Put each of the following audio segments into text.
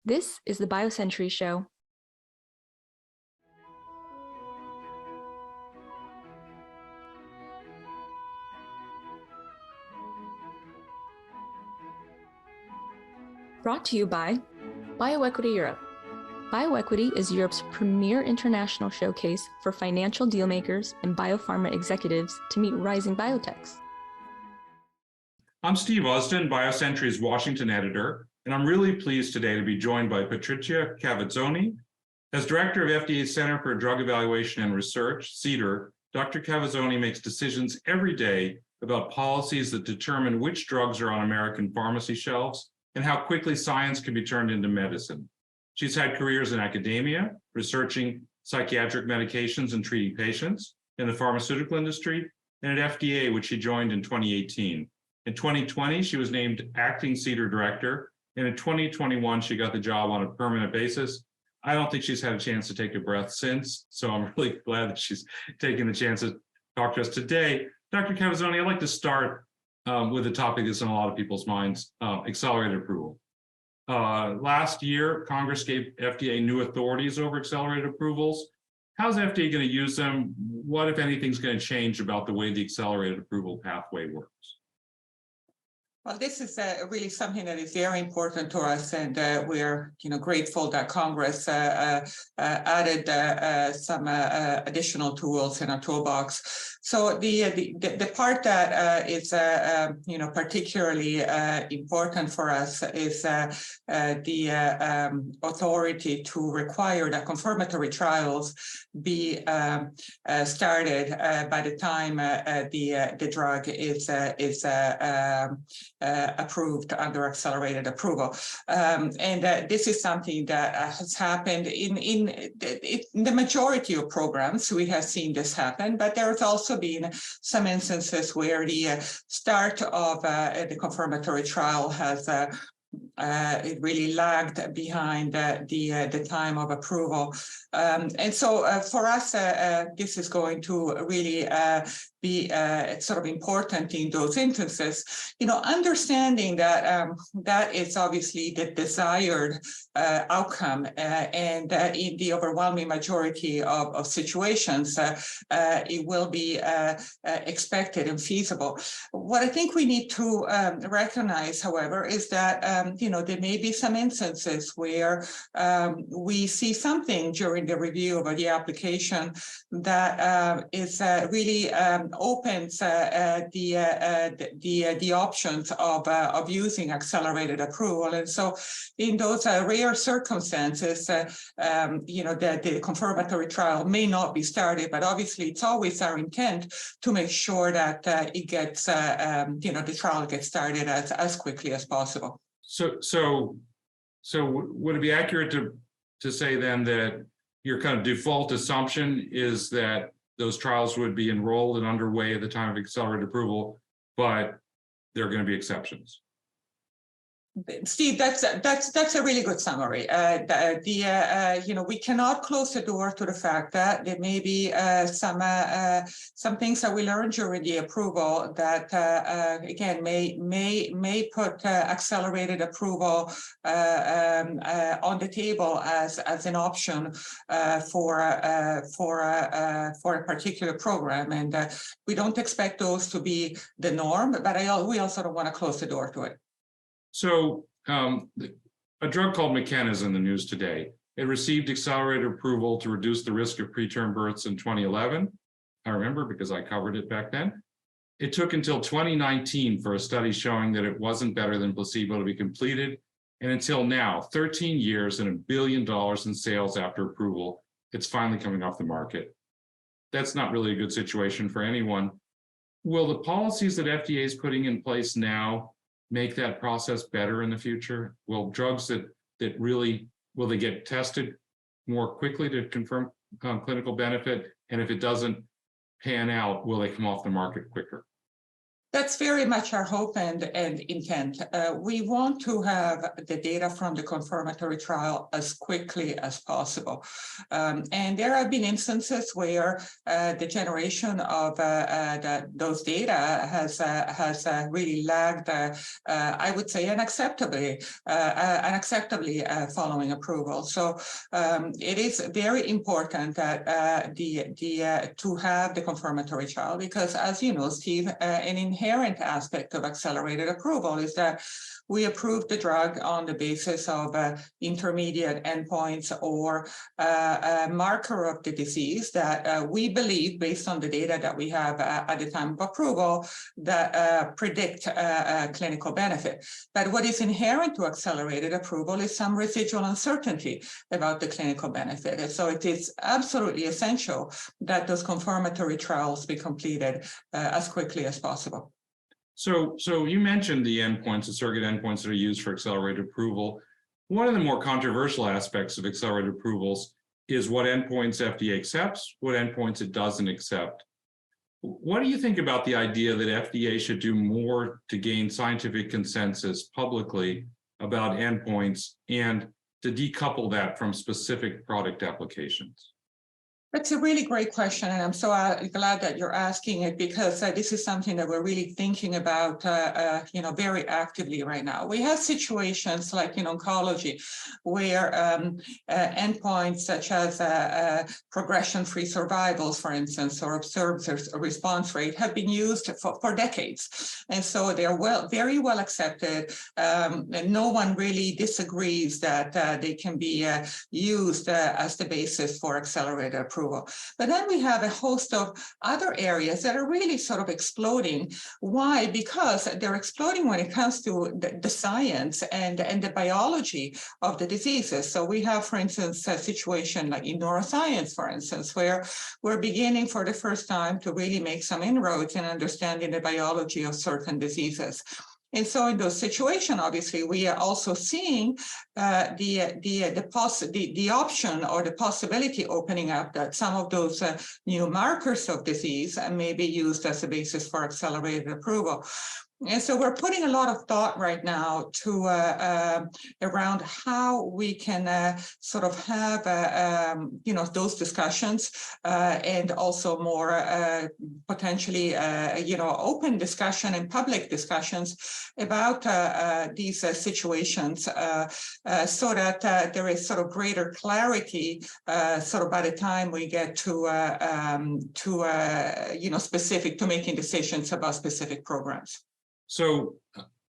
This is the BioCentury Show. Brought to you by BioEquity Europe. BioEquity is Europe's premier international showcase for financial dealmakers and biopharma executives to meet rising biotechs. I'm Steve Usdin, BioCentury's Washington Editor, and I'm really pleased today to be joined by Patrizia Cavazzoni. As Director of FDA's Center for Drug Evaluation and Research, CDER, Dr. Cavazzoni makes decisions every day about policies that determine which drugs are on American pharmacy shelves and how quickly science can be turned into medicine. She's had careers in academia, researching psychiatric medications and treating patients, in the pharmaceutical industry, and at FDA, which she joined in 2018. In 2020, she was named acting CDER director, and in 2021, she got the job on a permanent basis. I don't think she's had a chance to take a breath since, so I'm really glad that she's taking the chance to talk to us today. Dr. Cavazzoni, I'd like to start with a topic that's in a lot of people's minds, accelerated approval. Last year, Congress gave FDA new authorities over accelerated approvals. How's FDA going to use them? What, if anything, is going to change about the way the accelerated approval pathway works? Well, this is really something that is very important to us, and we're grateful that Congress added some additional tools in our toolbox. So the part that is particularly important for us is the authority to require that confirmatory trials be started by the time the drug is approved under accelerated approval. This is something that has happened in the majority of programs. We have seen this happen, but there's also been some instances where the start of the confirmatory trial has it really lagged behind the time of approval. And so for us, this is going to really be sort of important in those instances, understanding that that is obviously the desired outcome, and in the overwhelming majority of situations, it will be expected and feasible. What I think we need to recognize, however, is that there may be some instances where we see something during the review of the application that is really opens the options of using accelerated approval. And so in those rare circumstances, the confirmatory trial may not be started, but obviously it's always our intent to make sure that it gets, the trial gets started as quickly as possible. So would it be accurate to say then that your kind of default assumption is that those trials would be enrolled and underway at the time of accelerated approval, but there are going to be exceptions? Steve, that's a really good summary. We cannot close the door to the fact that there may be some things that we learned during the approval that again may put accelerated approval on the table as an option for a particular program, and we don't expect those to be the norm, but we also don't want to close the door to it. So a drug called McKenna is in the news today. It received accelerated approval to reduce the risk of preterm births in 2011. I remember because I covered it back then. It took until 2019 for a study showing that it wasn't better than placebo to be completed. And until now, 13 years and $1 billion in sales after approval, it's finally coming off the market. That's not really a good situation for anyone. Will the policies that FDA is putting in place now make that process better in the future? Will drugs that really, will they get tested more quickly to confirm clinical benefit? And if it doesn't pan out, will they come off the market quicker? That's very much our hope and intent. We want to have the data from the confirmatory trial as quickly as possible. And there have been instances where the generation of those data has really lagged, I would say, unacceptably following approval. So it is very important that to have the confirmatory trial, because as you know, Steve, an inherent aspect of accelerated approval is that we approve the drug on the basis of intermediate endpoints or a marker of the disease that we believe, based on the data that we have at the time of approval, that predict clinical benefit. But what is inherent to accelerated approval is some residual uncertainty about the clinical benefit. And so it is absolutely essential that those confirmatory trials be completed as quickly as possible. So you mentioned the endpoints, the surrogate endpoints that are used for accelerated approval. One of the more controversial aspects of accelerated approvals is what endpoints FDA accepts, what endpoints it doesn't accept. What do you think about the idea that FDA should do more to gain scientific consensus publicly about endpoints and to decouple that from specific product applications? That's a really great question, and I'm so glad that you're asking it, because this is something that we're really thinking about, very actively right now. We have situations like in oncology where endpoints such as progression-free survival, for instance, or observed response rate have been used for decades, and so they're very well accepted. And no one really disagrees that they can be used as the basis for accelerated approval. But then we have a host of other areas that are really sort of exploding. Why? Because they're exploding when it comes to the science and the biology of the diseases. So we have, for instance, a situation like in neuroscience, for instance, where we're beginning for the first time to really make some inroads in understanding the biology of certain diseases. And so in those situations, obviously, we are also seeing the option or the possibility opening up that some of those new markers of disease may be used as a basis for accelerated approval. And so we're putting a lot of thought right now to around how we can sort of have those discussions and also more potentially open discussion and public discussions about these situations so that there is sort of greater clarity sort of by the time we get to specific to making decisions about specific programs. So,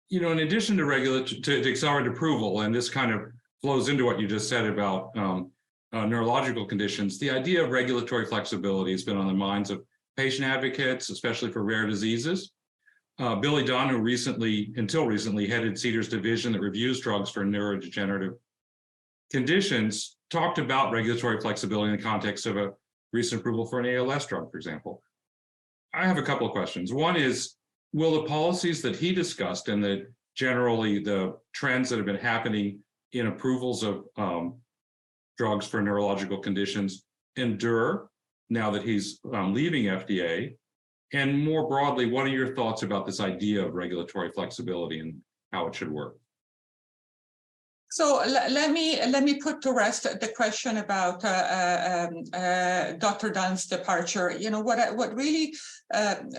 in addition to accelerated approval, and this kind of flows into what you just said about neurological conditions, the idea of regulatory flexibility has been on the minds of patient advocates, especially for rare diseases. Billy Dunn, who until recently, headed CDER's division that reviews drugs for neurodegenerative conditions, talked about regulatory flexibility in the context of a recent approval for an ALS drug, for example. I have a couple of questions. One is, will the policies that he discussed and generally the trends that have been happening in approvals of drugs for neurological conditions endure now that he's leaving FDA? And more broadly, what are your thoughts about this idea of regulatory flexibility and how it should work? So let me put to rest the question about Dr. Dunn's departure. What really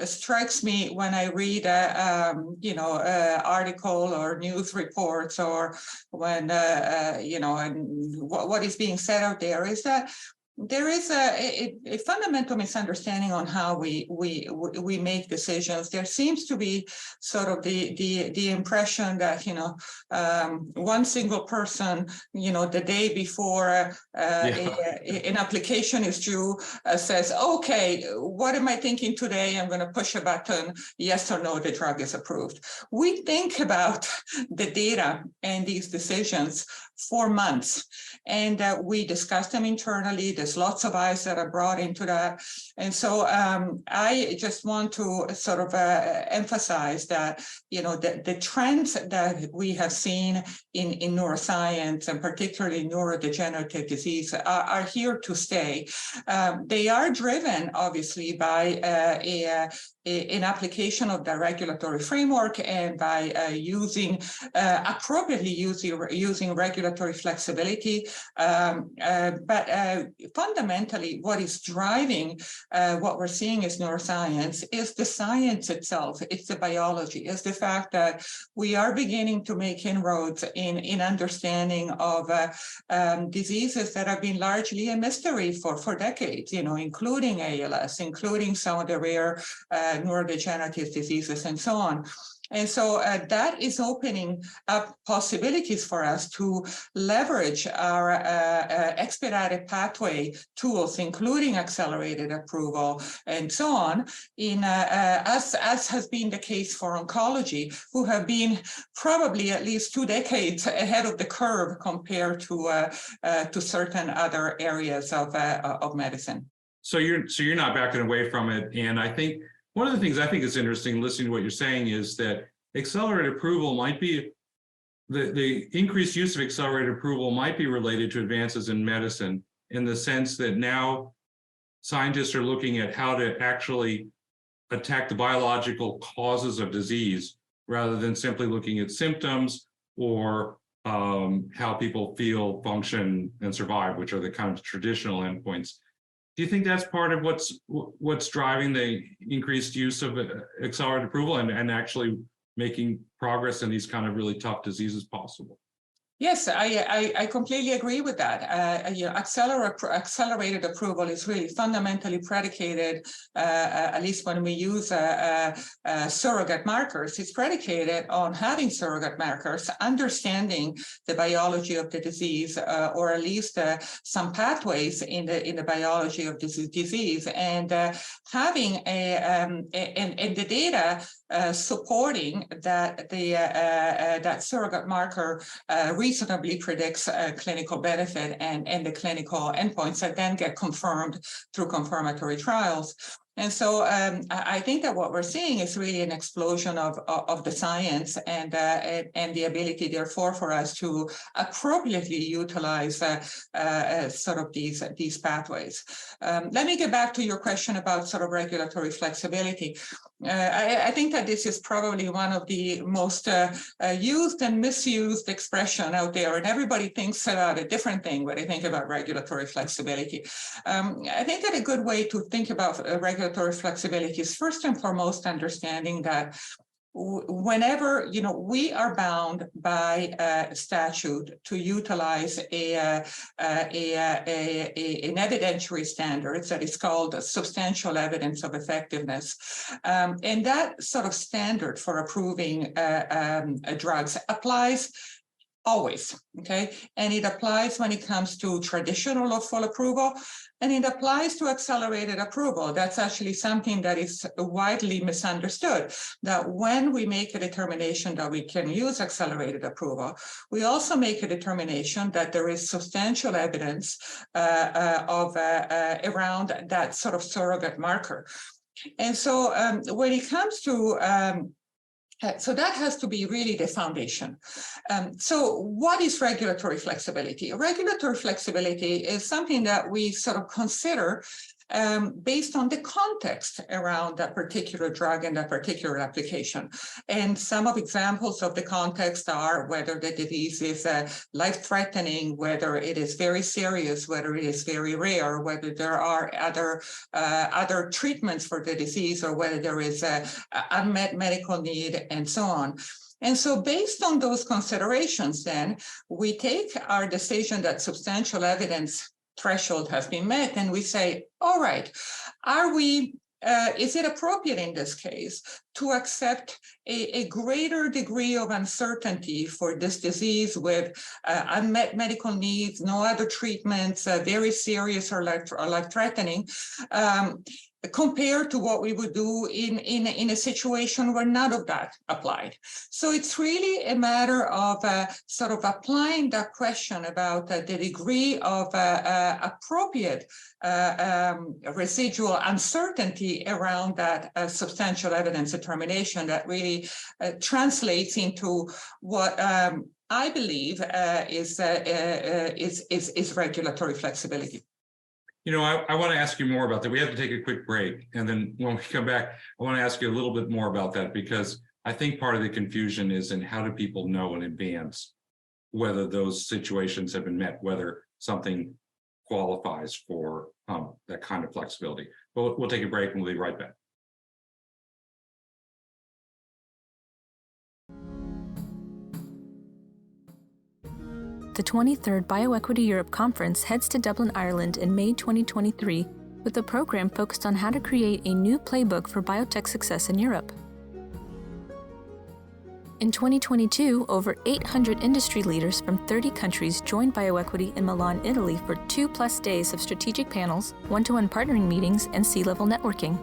strikes me when I read article or news reports, or when and what is being said out there, is that there is a fundamental misunderstanding on how we make decisions. There seems to be sort of the impression that one single person, the day before an application is due, says, "Okay, what am I thinking today? I'm going to push a button, yes or no, the drug is approved." We think about the data and these decisions for months, and we discuss them internally. The There's lots of eyes that are brought into that. And so I just want to sort of emphasize that, the trends that we have seen in neuroscience, and particularly neurodegenerative disease, are here to stay. They are driven, obviously, by an application of the regulatory framework and by appropriately using regulatory flexibility. But fundamentally, what is driving what we're seeing as neuroscience is the science itself. It's the biology. It's the fact that we are beginning to make inroads in understanding of diseases that have been largely a mystery for decades, including ALS, including some of the rare neurodegenerative diseases and so on. And so that is opening up possibilities for us to leverage our expedited pathway tools, including accelerated approval and so on, as has been the case for oncology, who have been probably at least 2 decades ahead of the curve compared to certain other areas of medicine. So you're not backing away from it, and I think one of the things I think is interesting listening to what you're saying is that accelerated approval might be, the increased use of accelerated approval might be related to advances in medicine, in the sense that now scientists are looking at how to actually attack the biological causes of disease rather than simply looking at symptoms or how people feel, function, and survive, which are the kind of traditional endpoints. Do you think that's part of what's driving the increased use of accelerated approval and actually making progress in these kind of really tough diseases possible? Yes, I completely agree with that. Accelerated approval is really fundamentally predicated, at least when we use surrogate markers, it's predicated on having surrogate markers, understanding the biology of the disease, or at least some pathways in the biology of this disease, and having and the data supporting that that surrogate marker reasonably predicts clinical benefit and the clinical endpoints that then get confirmed through confirmatory trials. And so I think that what we're seeing is really an explosion of the science and the ability, therefore, for us to appropriately utilize sort of these pathways. Let me get back to your question about sort of regulatory flexibility. I think that this is probably one of the most used and misused expression out there, and everybody thinks about a different thing when they think about regulatory flexibility. I think that a good way to think about regulatory flexibility is first and foremost understanding that whenever we are bound by statute to utilize an evidentiary standard that is called substantial evidence of effectiveness, and that sort of standard for approving drugs applies always, okay? And it applies when it comes to traditional or full approval, and it applies to accelerated approval. That's actually something that is widely misunderstood, that when we make a determination that we can use accelerated approval, we also make a determination that there is substantial evidence around that sort of surrogate marker. And so when it comes to so that has to be really the foundation. So what is regulatory flexibility? Regulatory flexibility is something that we sort of consider based on the context around that particular drug and that particular application. And some of examples of the context are whether the disease is life-threatening, whether it is very serious, whether it is very rare, whether there are other treatments for the disease, or whether there is unmet medical need, and so on. And so based on those considerations, then, we take our decision that substantial evidence threshold has been met, and we say, all right, is it appropriate in this case to accept a greater degree of uncertainty for this disease with unmet medical needs, no other treatments, very serious or life-threatening? compared to what we would do in a situation where none of that applied. So it's really a matter of sort of applying that question about the degree of appropriate residual uncertainty around that substantial evidence determination that really translates into what I believe is regulatory flexibility. You know, I want to ask you more about that. We have to take a quick break. And then when we come back, I want to ask you a little bit more about that, because I think part of the confusion is in how do people know in advance whether those situations have been met, whether something qualifies for that kind of flexibility. But we'll take a break and we'll be right back. The 23rd BioEquity Europe Conference heads to Dublin, Ireland in May 2023 with a program focused on how to create a new playbook for biotech success in Europe. In 2022, over 800 industry leaders from 30 countries joined BioEquity in Milan, Italy for 2+ days of strategic panels, one-to-one partnering meetings, and C-level networking.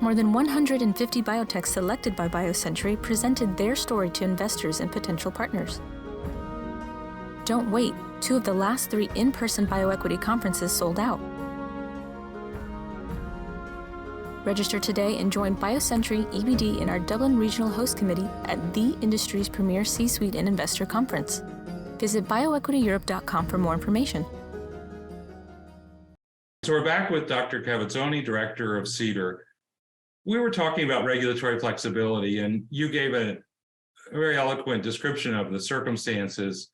More than 150 biotechs selected by BioCentury presented their story to investors and potential partners. Don't wait, 2 of the last 3 in-person BioEquity conferences sold out. Register today and join BioCentury EBD in our Dublin Regional Host Committee at the industry's premier C-suite and investor conference. Visit bioequityeurope.com for more information. So we're back with Dr. Cavazzoni, director of CDER. We were talking about regulatory flexibility, and you gave a very eloquent description of the circumstances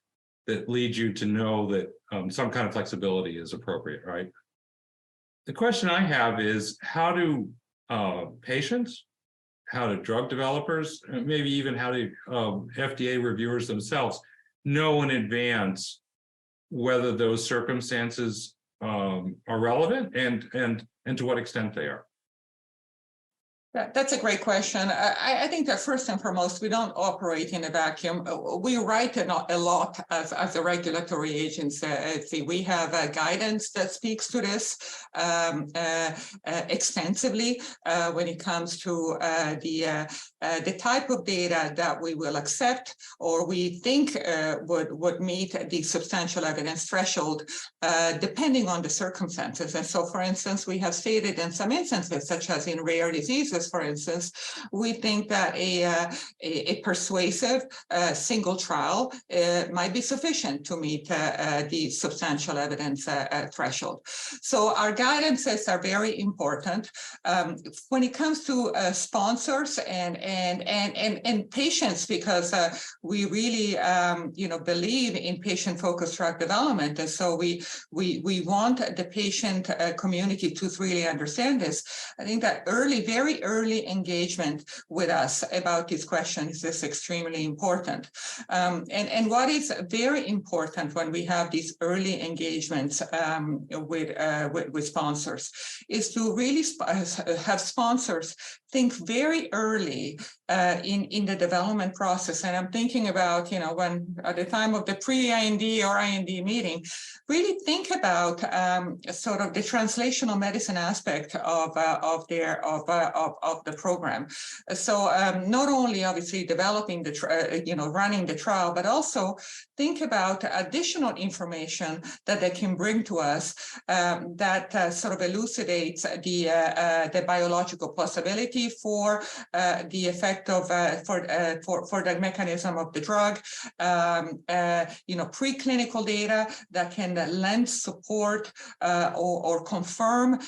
that lead you to know that some kind of flexibility is appropriate, right? The question I have is, how do patients, how do drug developers, maybe even how do FDA reviewers themselves know in advance whether those circumstances are relevant and to what extent they are? That's a great question. I think that first and foremost, we don't operate in a vacuum. We write a lot as a regulatory agency. We have guidance that speaks to this extensively when it comes to the type of data that we will accept or we think would meet the substantial evidence threshold, depending on the circumstances. And so, for instance, we have stated in some instances, such as in rare diseases, for instance, we think that a persuasive single trial might be sufficient to meet the substantial evidence threshold. So our guidances are very important. When it comes to sponsors and patients, because we really believe in patient-focused drug development, and so we want the patient community to really understand this. I think that very early engagement with us about these questions is extremely important. And what is very important when we have these early engagements with sponsors is to really have sponsors think very early in the development process. And I'm thinking about, when at the time of the pre-IND or IND meeting, really think about sort of the translational medicine aspect of the program. So not only obviously developing running the trial, but also think about additional information that they can bring to us that sort of elucidates the biological possibility for the effect of for the mechanism of the drug, preclinical data that can lend support or confirm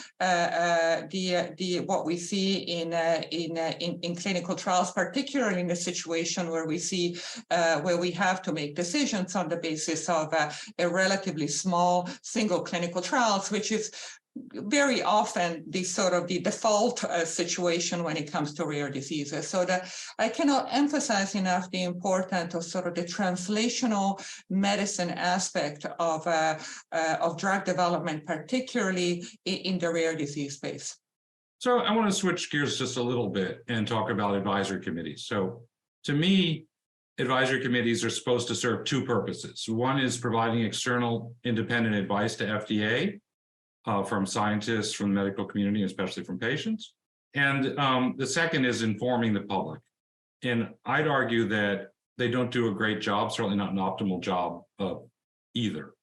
what we see in clinical trials, particularly in a situation where we have to make decisions on the basis of a relatively small single clinical trials, which is very often the default situation when it comes to rare diseases. So that I cannot emphasize enough the importance of sort of the translational medicine aspect of drug development, particularly in the rare disease space. So I want to switch gears just a little bit and talk about advisory committees. So to me, advisory committees are supposed to serve 2 purposes. One is providing external independent advice to FDA, from scientists, from the medical community, especially from patients. And the second is informing the public. And I'd argue that they don't do a great job, certainly not an optimal job either.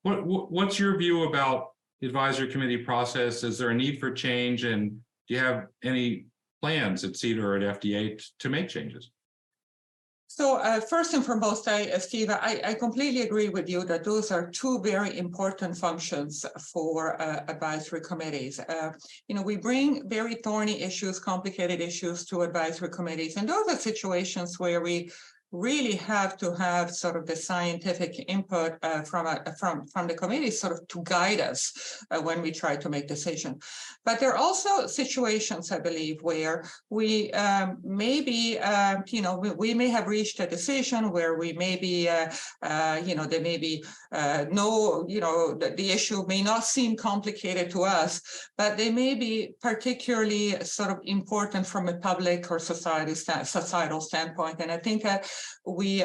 What's your view about the advisory committee process? Is there a need for change? And do you have any plans at CDER or at FDA to make changes? So first and foremost, Steve, I completely agree with you that those are two very important functions for advisory committees. We bring very thorny issues, complicated issues to advisory committees, and those are situations where we really have to have sort of the scientific input from the committee sort of to guide us when we try to make decisions. But there are also situations, I believe, where we maybe, we may have reached a decision where we maybe, there may be the issue may not seem complicated to us, but they may be particularly sort of important from a public or societal standpoint. And I think that we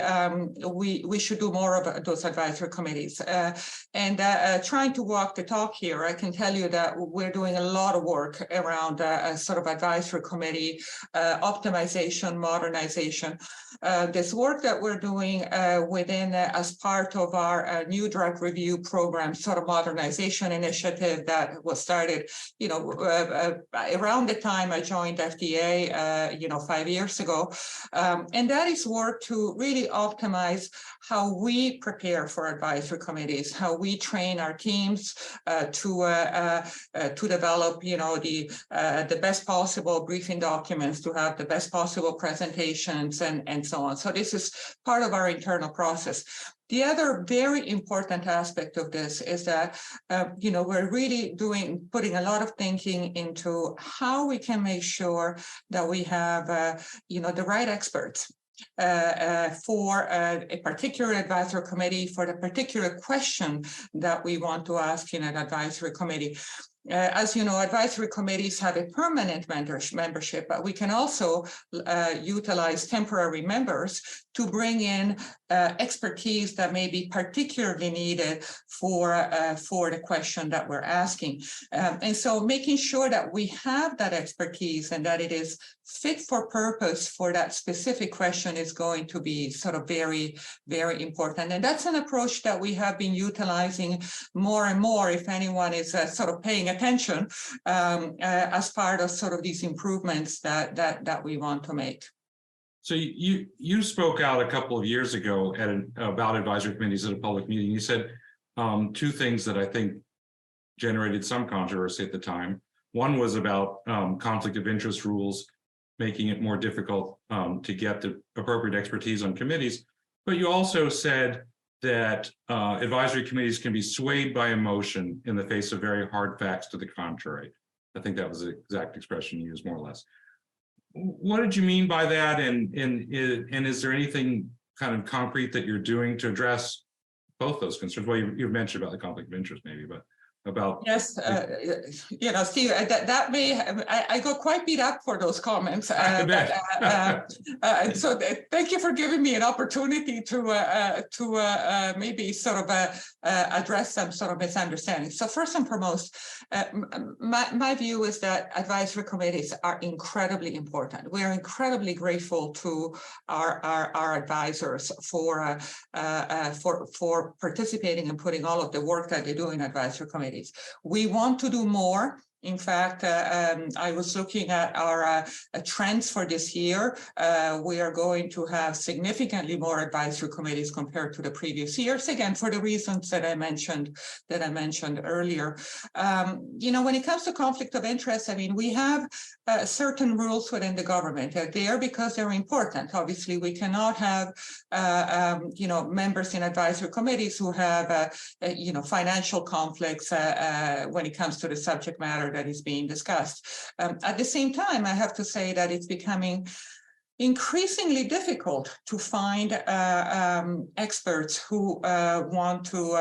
should do more of those advisory committees. Trying to walk the talk here, I can tell you that we're doing a lot of work around sort of advisory committee optimization, modernization. This work that we're doing within as part of our new drug review program, sort of modernization initiative that was started, around the time I joined FDA, 5 years ago. And that is work to really optimize how we prepare for advisory committees, how we train our teams to develop, the best possible briefing documents, to have the best possible presentations, and so on. So this is part of our internal process. The other very important aspect of this is that, we're really putting a lot of thinking into how we can make sure that we have, the right experts for a particular advisory committee, for the particular question that we want to ask in an advisory committee. As you know, advisory committees have a permanent membership, but we can also utilize temporary members to bring in expertise that may be particularly needed for the question that we're asking. And so making sure that we have that expertise and that it is fit for purpose for that specific question is going to be sort of very, very important. And that's an approach that we have been utilizing more and more, if anyone is sort of paying attention, as part of sort of these improvements that we want to make. So you spoke out a couple of years ago about advisory committees at a public meeting. You said two things that I think generated some controversy at the time. One was about conflict of interest rules, making it more difficult to get the appropriate expertise on committees. But you also said that advisory committees can be swayed by emotion in the face of very hard facts to the contrary. I think that was the exact expression you used, more or less. What did you mean by that? And is there anything kind of concrete that you're doing to address both those concerns? Well, you've mentioned about the conflict of interest, maybe, but about... Yes, Steve, that may, I got quite beat up for those comments. So thank you for giving me an opportunity to maybe sort of address some sort of misunderstandings. So first and foremost, my view is that advisory committees are incredibly important. We are incredibly grateful to our advisors for participating and putting all of the work that they do in advisory committees. We want to do more. In fact, I was looking at our trends for this year. We are going to have significantly more advisory committees compared to the previous years, again, for the reasons that I mentioned earlier. When it comes to conflict of interest, I mean, we have certain rules within the government. They're there because they're important. Obviously, we cannot have, members in advisory committees who have, financial conflicts when it comes to the subject matter that is being discussed. At the same time, I have to say that it's becoming increasingly difficult to find experts who want to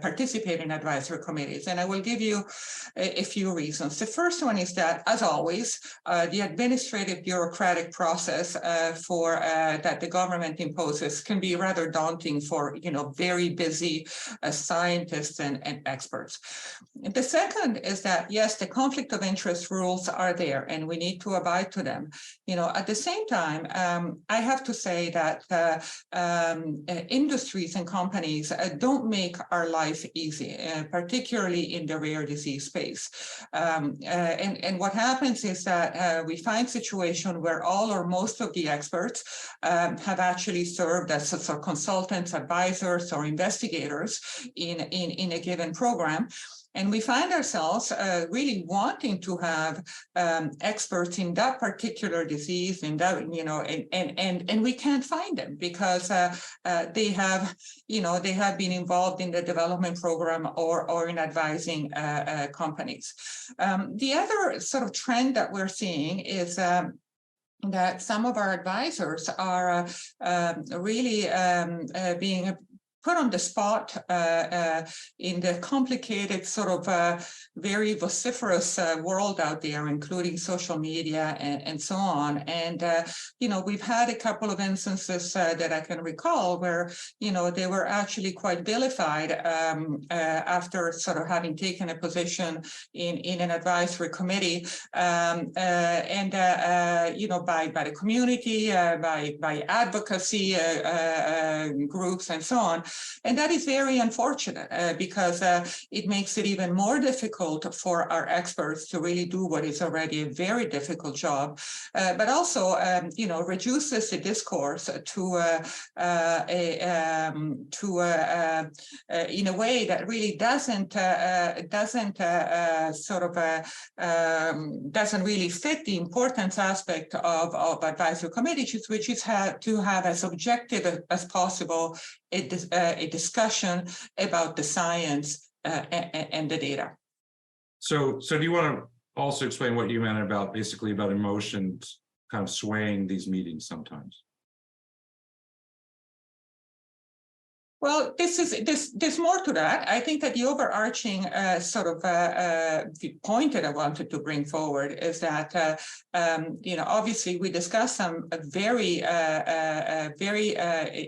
participate in advisory committees. And I will give you a few reasons. The first one is that, as always, the administrative bureaucratic process that the government imposes can be rather daunting for very busy scientists and experts. The second is that, yes, the conflict of interest rules are there, and we need to abide to them. At the same time, I have to say that industries and companies don't make our life easy, particularly in the rare disease space. And what happens is that we find situations where all or most of the experts have actually served as sort of consultants, advisors, or investigators in a given program. And we find ourselves really wanting to have experts in that particular disease, and that and we can't find them because they have been involved in the development program or in advising companies. The other sort of trend that we're seeing is that some of our advisors are really being put on the spot in the complicated sort of very vociferous world out there, including social media and so on. And, we've had a couple of instances that I can recall where, they were actually quite vilified after sort of having taken a position in an advisory committee by the community, by advocacy groups and so on. And that is very unfortunate because it makes it even more difficult for our experts to really do what is already a very difficult job, but also, reduces the discourse to in a way that really doesn't really fit the importance aspect of advisory committees, which is to have as objective as possible a discussion about the science and the data. So do you want to also explain what you meant about basically about emotions kind of swaying these meetings sometimes? Well, there's more to that. I think that the overarching point that I wanted to bring forward is that, obviously we discussed some very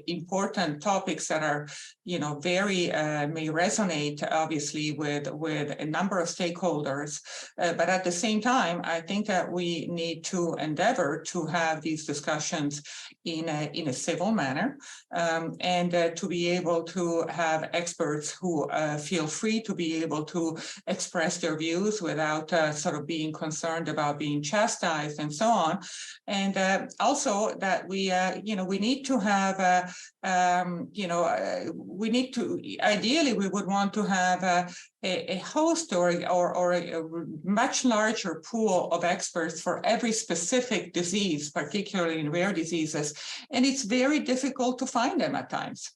important topics that are, may resonate obviously with a number of stakeholders. But at the same time, I think that we need to endeavor to have these discussions in a civil manner and to be able to have experts who feel free to be able to express their views without sort of being concerned about being chastised and so on. And also that we need to have, we need to, ideally, we would want to have a host or a much larger pool of experts for every specific disease, particularly in rare diseases. And it's very difficult to find them at times.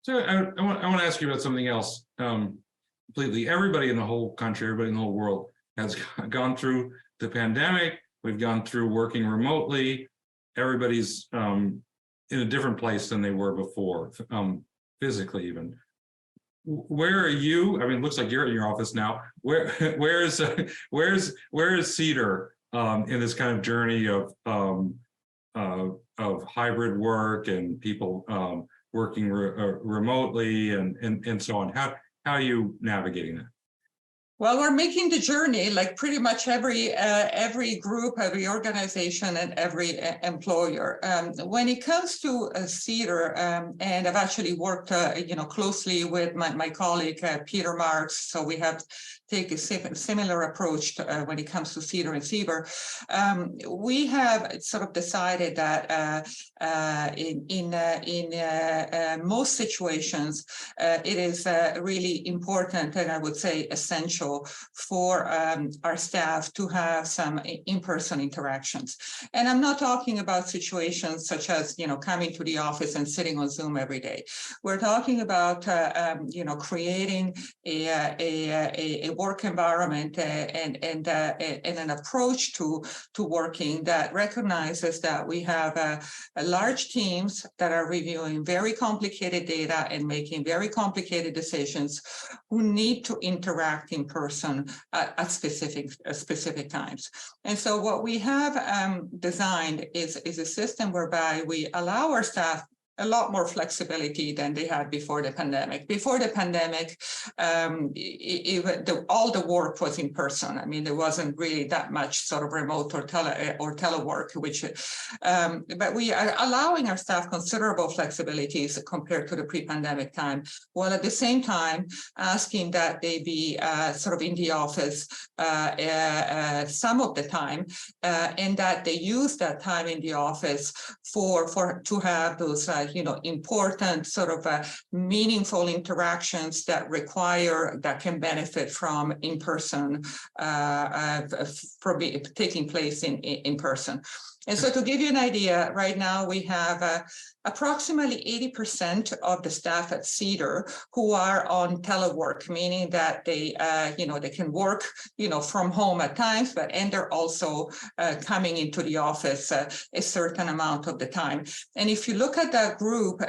So I want to ask you about something else completely. Everybody in the whole country, everybody in the whole world has gone through the pandemic. We've gone through working remotely. Everybody's in a different place than they were before, physically even. Where are you? I mean, it looks like you're in your office now. Where is CDER in this kind of journey of hybrid work and people working remotely and so on? How are you navigating that? Well, we're making the journey like pretty much every group, every organization, and every employer. When it comes to CDER, and I've actually worked, closely with my colleague Peter Marks, so we have taken a similar approach to, when it comes to CDER and CBER. We have sort of decided that in most situations, it is really important, and I would say essential, essential for our staff to have some in-person interactions. And I'm not talking about situations such as, coming to the office and sitting on Zoom every day. We're talking about, creating a work environment and an approach to working that recognizes that we have large teams that are reviewing very complicated data and making very complicated decisions who need to interact in person at specific times. And so what we have designed is a system whereby we allow our staff a lot more flexibility than they had before the pandemic. Before the pandemic, all the work was in person. I mean, there wasn't really that much sort of remote or telework, but we are allowing our staff considerable flexibilities compared to the pre-pandemic time, while at the same time asking that they be sort of in the office some of the time, and that they use that time in the office to have those important sort of meaningful interactions that can benefit from in-person, taking place in person. And so to give you an idea, right now we have approximately 80% of the staff at CDER who are on telework, meaning that they can work, from home at times, and they're also coming into the office a certain amount of the time. And if you look at that group,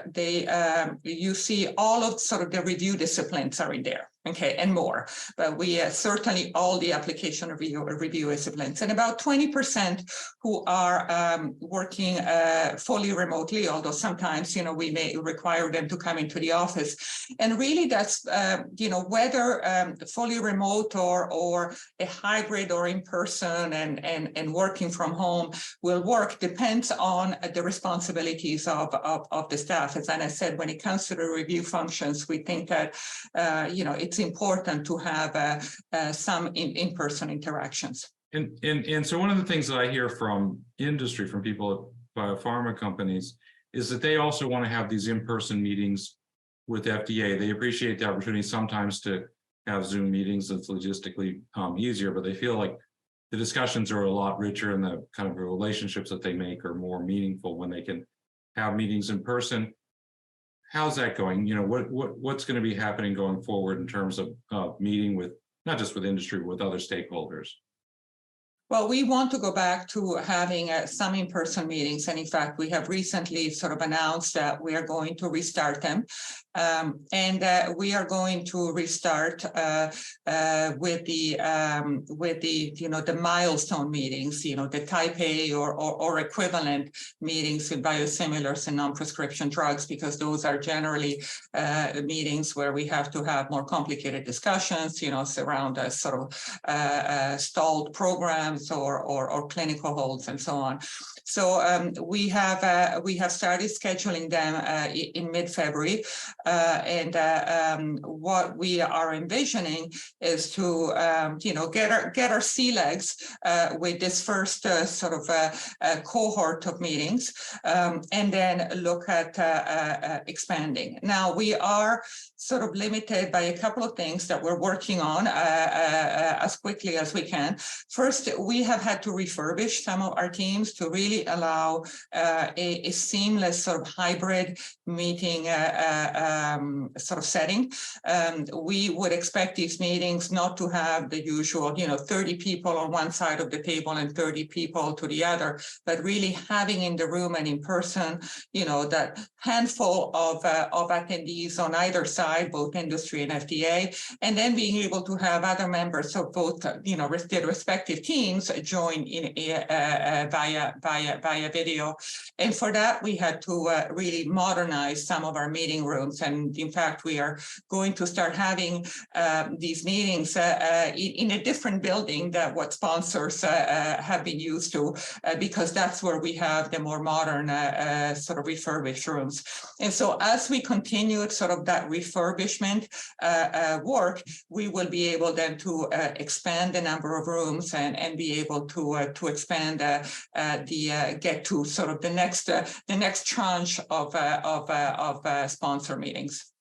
you see all of sort of the review disciplines are in there. Okay, and more, but we certainly all the application review disciplines, and about 20% who are working fully remotely, although sometimes, we may require them to come into the office. And really that's, whether fully remote or a hybrid or in person and working from home will work depends on the responsibilities of the staff. As Anna said, when it comes to the review functions, we think that, it's important to have some in-person interactions. And so one of the things that I hear from industry, from people at biopharma companies, is that they also want to have these in-person meetings with FDA. They appreciate the opportunity sometimes to have Zoom meetings. That's logistically easier, but they feel like the discussions are a lot richer and the kind of relationships that they make are more meaningful when they can have meetings in person. How's that going? What's going to be happening going forward in terms of meeting with, not just with industry, but with other stakeholders? Well, we want to go back to having some in-person meetings. And in fact, we have recently sort of announced that we are going to restart them. And we are going to restart with the milestone meetings, the type A or equivalent meetings with biosimilars and non-prescription drugs, because those are generally meetings where we have to have more complicated discussions, around sort of stalled programs or clinical holds and so on. So we have started scheduling them in mid-February, and what we are envisioning is to get our sea legs with this first sort of cohort of meetings, and then look at expanding. Now we are sort of limited by a couple of things that we're working on as quickly as we can. First, we have had to refurbish some of our teams to really allow a seamless sort of hybrid meeting sort of setting. We would expect these meetings not to have the usual, 30 people on one side of the table and 30 people to the other, but really having in the room and in person, that handful of attendees on either side, both industry and FDA, and then being able to have other members of both, their respective teams join in via video. And for that, we had to really modernize some of our meeting rooms. And in fact, we are going to start having these meetings in a different building than what sponsors have been used to, because that's where we have the more modern sort of refurbished rooms. And so as we continue sort of that refurbishment work, we will be able then to expand the number of rooms and be able to expand get to sort of the next tranche of sponsor meetings.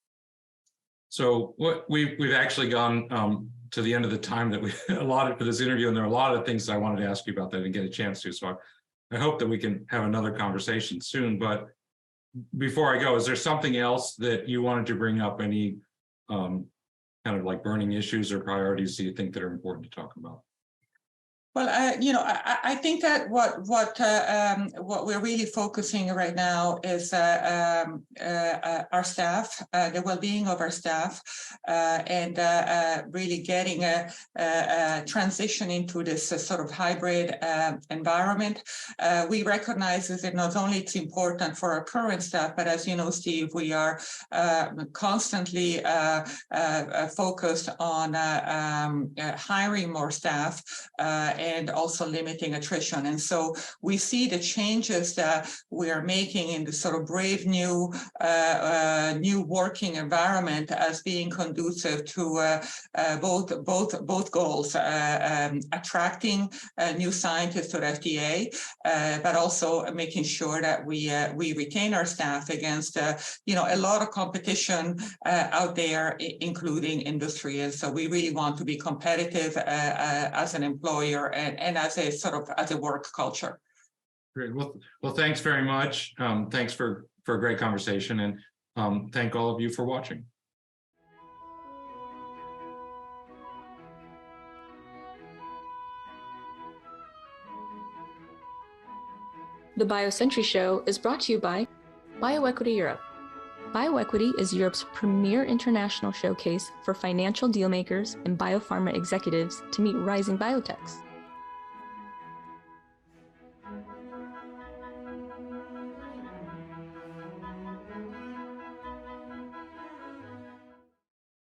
So what we've actually gone to the end of the time that we allotted for this interview, and there are a lot of things I wanted to ask you about that I didn't get a chance to. So I hope that we can have another conversation soon. But before I go, is there something else that you wanted to bring up? Any kind of like burning issues or priorities that you think that are important to talk about? Well, I think that what we're really focusing right now is our staff, the well-being of our staff, and really getting a transition into this sort of hybrid environment. We recognize that not only it's important for our current staff, but as you know, Steve, we are constantly focused on hiring more staff and also limiting attrition. And so we see the changes that we are making in the sort of brave new working environment as being conducive to both goals, attracting new scientists to the FDA, but also making sure that we retain our staff against a lot of competition out there, including industry. And so we really want to be competitive as an employer and as a sort of as a work culture. Great. Well, thanks very much. Thanks for a great conversation, and thank all of you for watching. The BioCentury Show is brought to you by BioEquity Europe. BioEquity is Europe's premier international showcase for financial dealmakers and biopharma executives to meet rising biotechs.